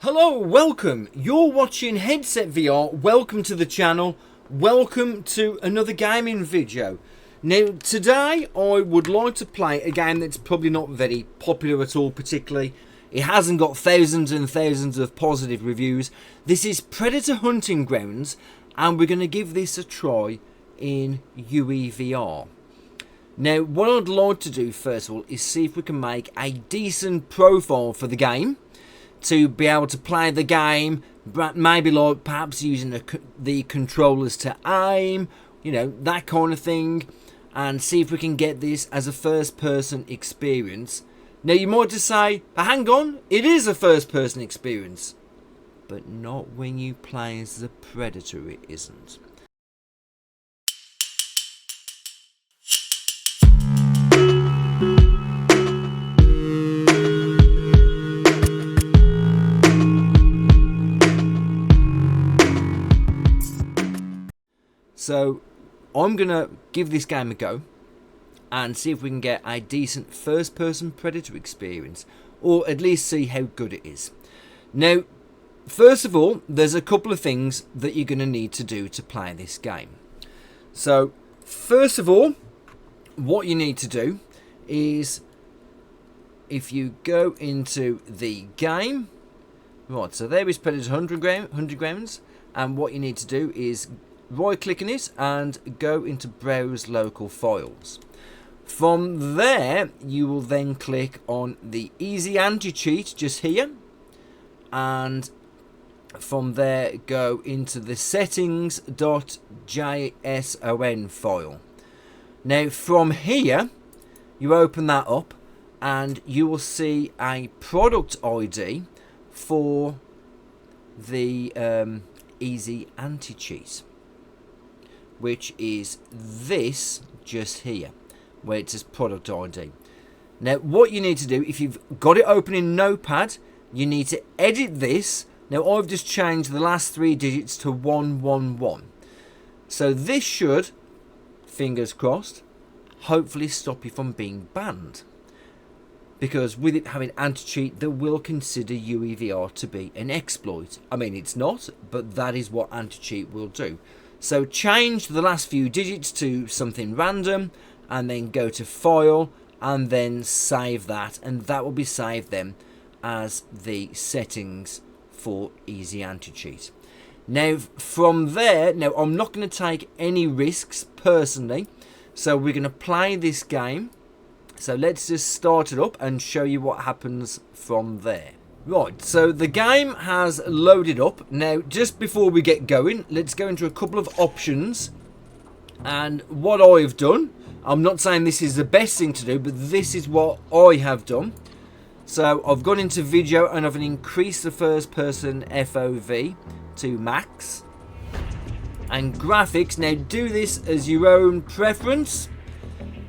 Hello, welcome. You're watching Headset VR. Welcome to the channel. Welcome to another gaming video. Now, today I would like to play a game that's probably not very popular at all, particularly. It hasn't got thousands and thousands of positive reviews. This is Predator Hunting Grounds, and we're going to give this a try in UEVR. Now, what I'd like to do first of all is see if we can make a decent profile for the game, to be able to play the game, maybe like perhaps using the controllers to aim, you know, that kind of thing, and see if we can get this as a first person experience. Now you might just say, hang on, it is a first person experience, but not when you play as the Predator, it isn't. So I'm going to give this game a go and see if we can get a decent first person Predator experience, or at least see how good it is. Now, first of all, there's a couple of things that you're going to need to do to play this game. So first of all, what you need to do is, if you go into the game, right, so there is Predator Hunting Grounds, and what you need to do is right click on it and go into browse local files. From there you will then click on the easy anti-cheat just here, and from there go into the settings.json file. Now from here you open that up and you will see a product ID for the easy anti-cheat, which is this just here, where it says product ID. Now what you need to do, if you've got it open in Notepad, you need to edit this. Now I've just changed the last 3 digits to 111. So this should, fingers crossed, hopefully stop you from being banned. Because with it having anti-cheat, they will consider UEVR to be an exploit. I mean, it's not, but that is what anti-cheat will do. So change the last few digits to something random, and then go to file and then save that, and that will be saved then as the settings for easy anti-cheat. Now from there, now I'm not going to take any risks personally, so we're going to play this game. So let's just start it up and show you what happens from there. Right, so the game has loaded up. Now, just before we get going, let's go into a couple of options. And what I've done, I'm not saying this is the best thing to do, but this is what I have done. So I've gone into video and I've increased the first person FOV to max. And graphics, now do this as your own preference.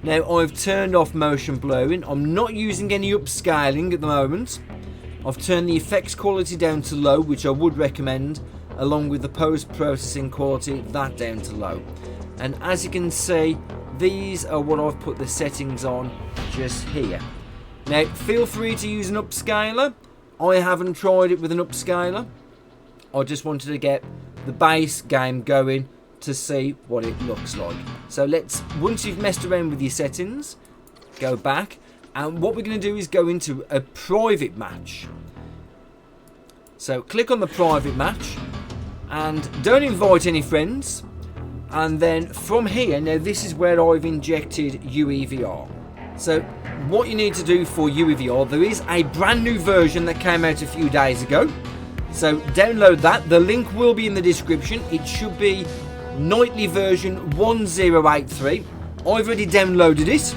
Now I've turned off motion blurring. I'm not using any upscaling at the moment. I've turned the effects quality down to low, which I would recommend, along with the post-processing quality, that down to low. And as you can see, these are what I've put the settings on just here. Now, feel free to use an upscaler. I haven't tried it with an upscaler. I just wanted to get the base game going to see what it looks like. So let's, once you've messed around with your settings, go back. And what we're going to do is go into a private match. So click on the private match and don't invite any friends. And then from here, now this is where I've injected UEVR. So what you need to do for UEVR, there is a brand new version that came out a few days ago. So download that. The link will be in the description. It should be nightly version 1083. I've already downloaded it.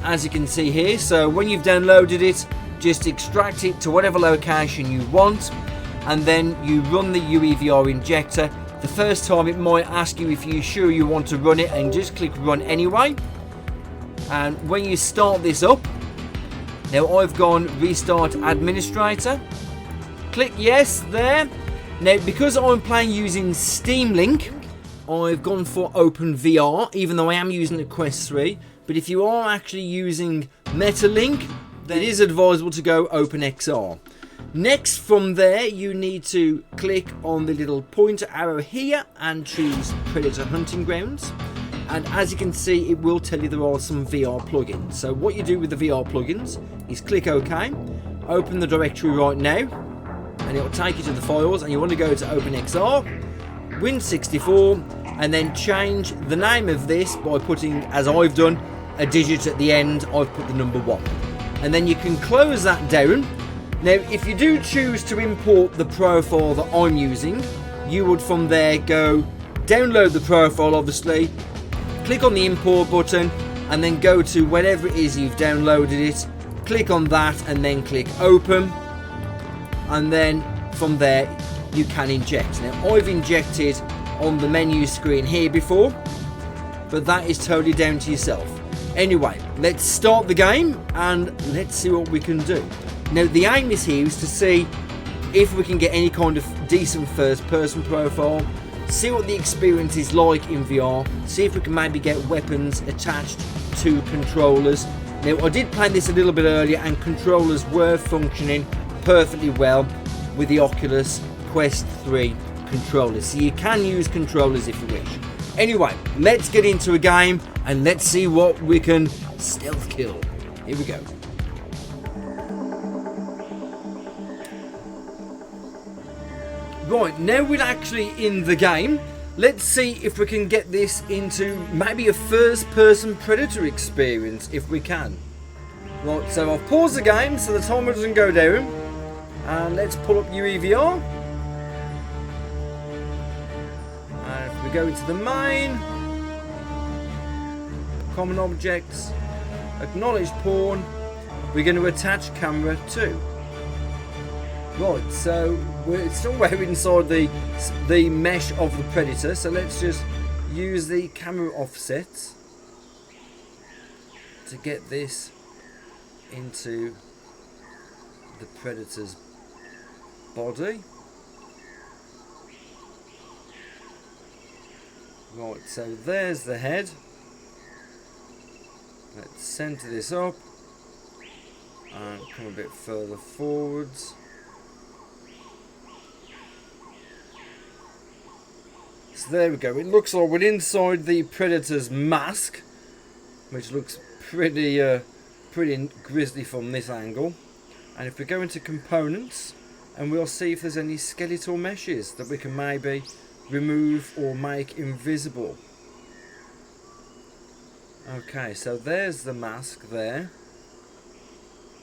As you can see here, so when you've downloaded it, just extract it to whatever location you want, and then you run the UEVR injector. The first time it might ask you if you're sure you want to run it, and just click run anyway. And when you start this up, now I've gone restart administrator, click yes there. Now because I'm playing using Steam Link, I've gone for Open VR, even though I am using the Quest 3. But if you are actually using MetaLink, then it is advisable to go OpenXR. Next, from there, you need to click on the little pointer arrow here and choose Predator Hunting Grounds. And as you can see, it will tell you there are some VR plugins. So what you do with the VR plugins is click OK, open the directory right now, and it will take you to the files, and you want to go to OpenXR, Win64, and then change the name of this by putting, as I've done, a digit at the end. I've put the number 1. And then you can close that down. Now, if you do choose to import the profile that I'm using, you would from there go download the profile, obviously, click on the import button, and then go to wherever it is you've downloaded it, click on that, and then click open, and then from there you can inject. Now, I've injected on the menu screen here before, but that is totally down to yourself. Anyway, let's start the game and let's see what we can do. Now, the aim is here is to see if we can get any kind of decent first person profile, see what the experience is like in VR, see if we can maybe get weapons attached to controllers. Now, I did play this a little bit earlier and controllers were functioning perfectly well with the Oculus Quest 3 controllers, so you can use controllers if you wish. Anyway, let's get into a game and let's see what we can stealth kill. Here we go. Right, now we're actually in the game. Let's see if we can get this into maybe a first-person Predator experience, if we can. Right, so I've paused the game so the timer doesn't go down. And let's pull up UEVR. And if we go into the main, common objects, acknowledge pawn, we're going to attach camera 2. Right, so we're still inside the mesh of the Predator, so let's just use the camera offsets to get this into the Predator's body. Right, so there's the head. Let's center this up and come a bit further forwards. So there we go. It looks like we're inside the Predator's mask, which looks pretty grisly from this angle. And if we go into components, and we'll see if there's any skeletal meshes that we can maybe remove or make invisible. Okay, so there's the mask there.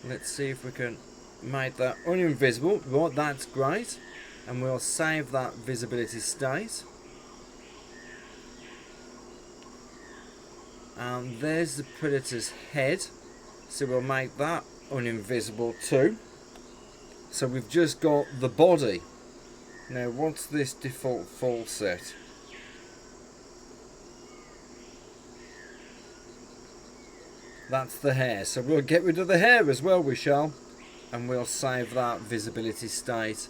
Let's see if we can make that uninvisible. Right, that's great. And we'll save that visibility state. And there's the Predator's head, so we'll make that uninvisible too. So we've just got the body. Now, what's this default full set? That's the hair, so we'll get rid of the hair as well, we shall. And we'll save that visibility state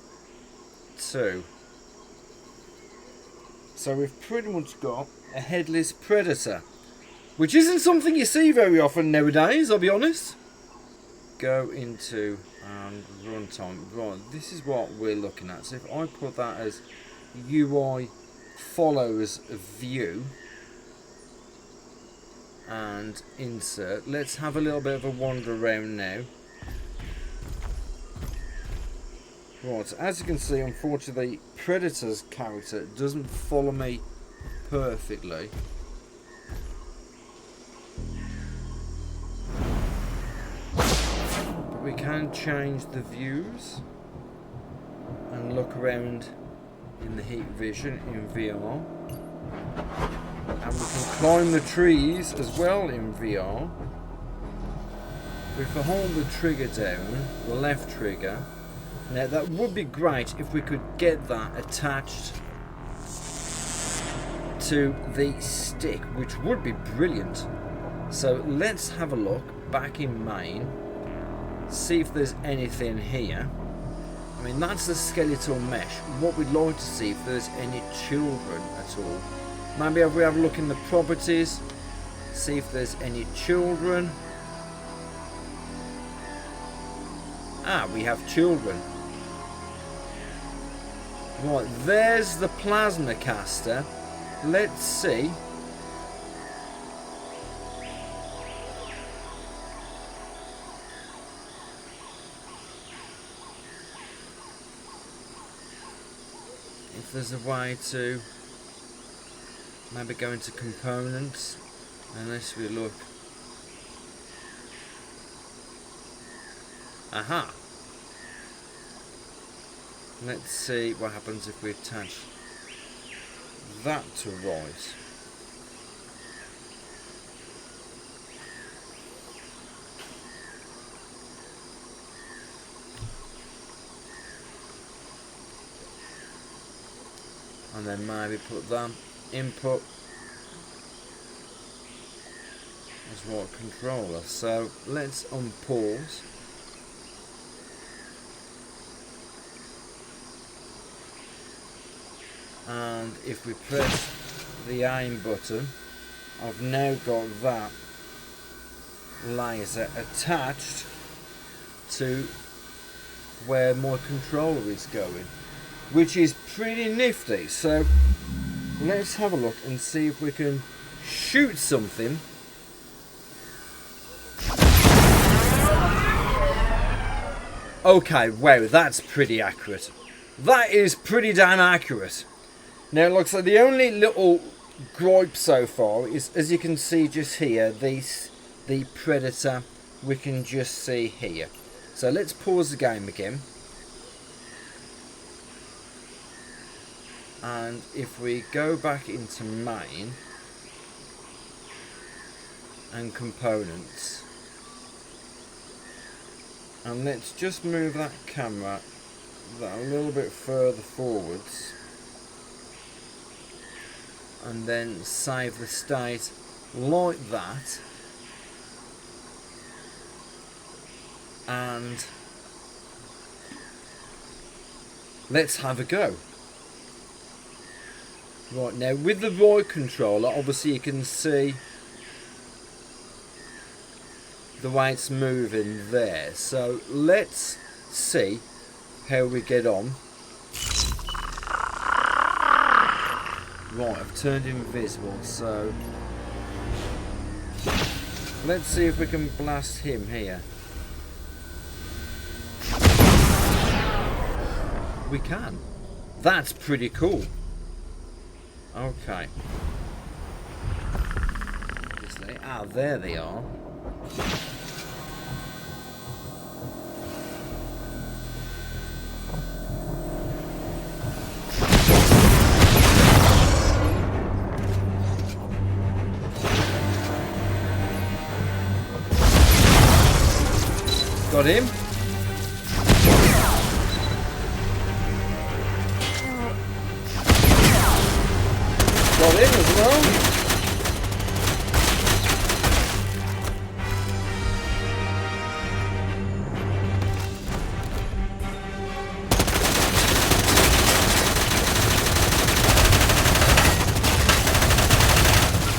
too. So we've pretty much got a headless Predator, which isn't something you see very often nowadays, I'll be honest. Go into runtime. Right, this is what we're looking at. So if I put that as UI follows view and insert, let's have a little bit of a wander around now. Right, so as you can see, unfortunately, Predator's character doesn't follow me perfectly. We can change the views and look around in the heat vision in VR, and we can climb the trees as well in VR. If we hold the trigger down, the left trigger, now that would be great if we could get that attached to the stick, which would be brilliant. So let's have a look back in main. See if there's anything here. I mean, that's the skeletal mesh. What we'd like to see if there's any children at all. Maybe if we have a look in the properties, See if there's any children. Ah, we have children. Right, there's the plasma caster. Let's see. If there's a way to maybe go into components, unless we look. Aha! Let's see what happens if we attach that to right. And then maybe put that input as right controller. So let's unpause. And if we press the aim button, I've now got that laser attached to where my controller is going, which is pretty nifty. So let's have a look and see if we can shoot something. Okay, wow, that's pretty accurate. That is pretty damn accurate. Now it looks like the only little gripe so far is, as you can see just here, the Predator we can just see here. So let's pause the game again. And if we go back into main and components, and let's just move that camera a little bit further forwards, and then save the state like that, and let's have a go. Right, now with the right controller, obviously you can see the way it's moving there. So let's see how we get on. Right, I've turned invisible, so let's see if we can blast him here. We can. That's pretty cool. Okay. Ah, there they are. Got him. Got him as well.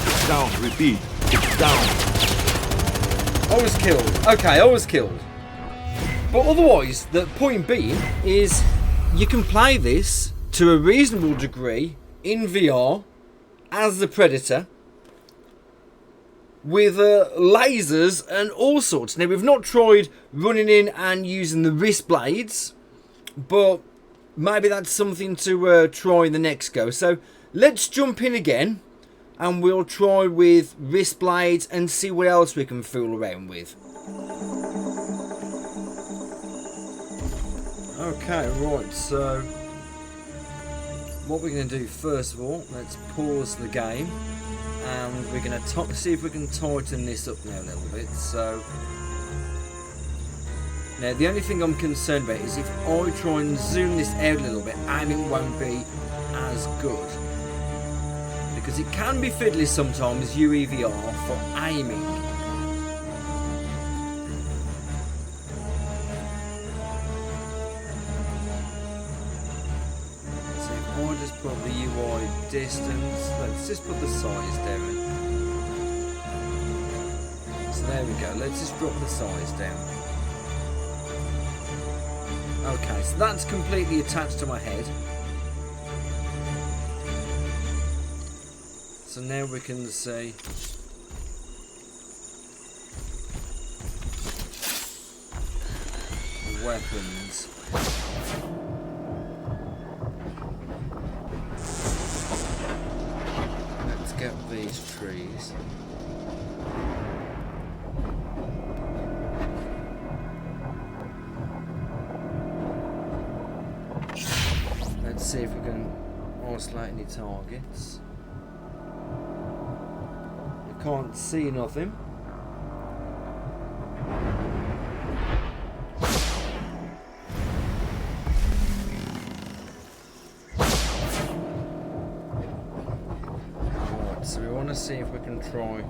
It's down, repeat. It's down. I was killed. Okay, I was killed. But otherwise, the point being is you can play this to a reasonable degree in VR as the Predator with lasers and all sorts. Now, we've not tried running in and using the wrist blades, but maybe that's something to try in the next go. So let's jump in again and we'll try with wrist blades and see what else we can fool around with. Okay, right, so what we're going to do first of all, let's pause the game and we're going to see if we can tighten this up now a little bit. So now the only thing I'm concerned about is if I try and zoom this out a little bit, aiming won't be as good, because it can be fiddly sometimes, UEVR, for aiming. Put the UI distance, let's just put the size down. There we go. Let's just drop the size down. Okay, so that's completely attached to my head. So now we can see the weapons. Let's get these trees. Let's see if we can isolate any targets. I can't see nothing. Right, so we want to see if we can try.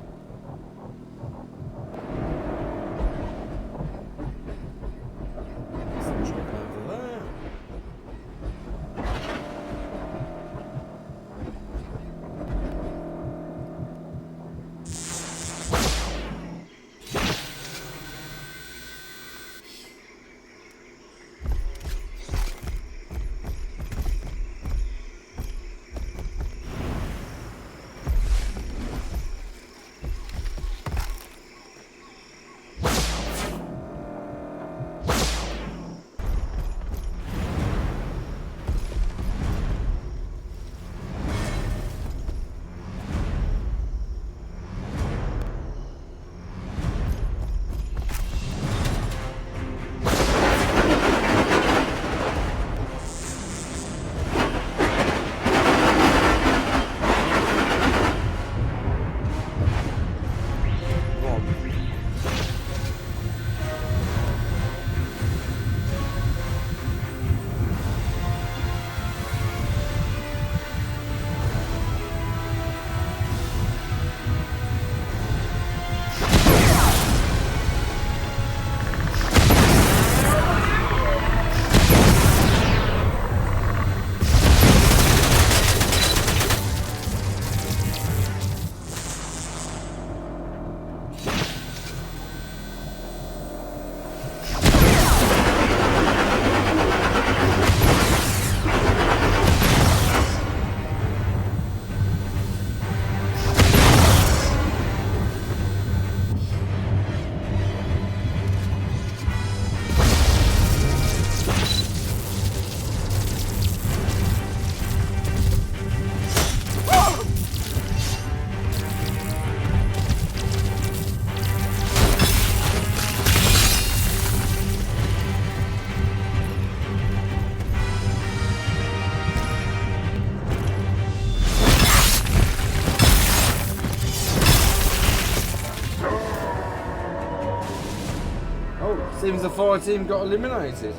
Seems the fire team got eliminated.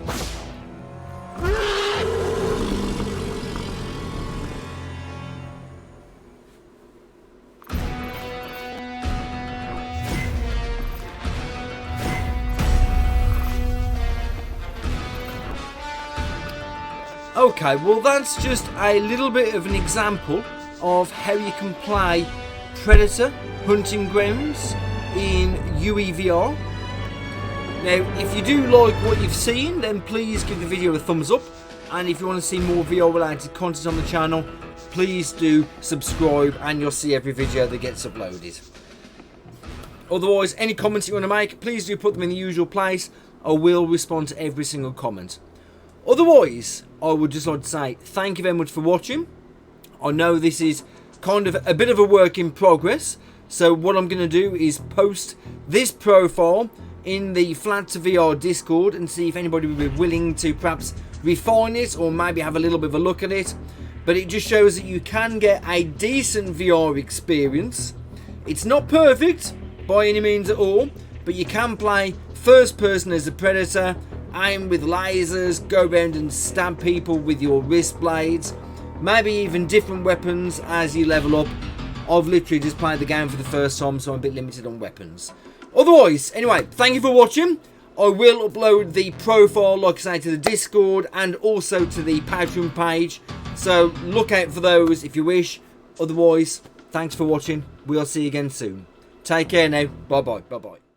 Okay, well that's just a little bit of an example of how you can play Predator Hunting Grounds in UEVR. Now, if you do like what you've seen, then please give the video a thumbs up. And if you want to see more VR related content on the channel, please do subscribe and you'll see every video that gets uploaded. Otherwise, any comments you want to make, please do put them in the usual place. I will respond to every single comment. Otherwise, I would just like to say thank you very much for watching. I know this is kind of a bit of a work in progress. So what I'm going to do is post this profile in the Flat to VR Discord and see if anybody would be willing to perhaps refine it or maybe have a little bit of a look at it. But it just shows that you can get a decent VR experience. It's not perfect by any means at all, but you can play first person as a Predator, aim with lasers, go around and stab people with your wrist blades, maybe even different weapons as you level up. I've literally just played the game for the first time, so I'm a bit limited on weapons. Otherwise, anyway, thank you for watching. I will upload the profile, like I say, to the Discord and also to the Patreon page. So look out for those if you wish. Otherwise, thanks for watching. We'll see you again soon. Take care now. Bye-bye. Bye-bye.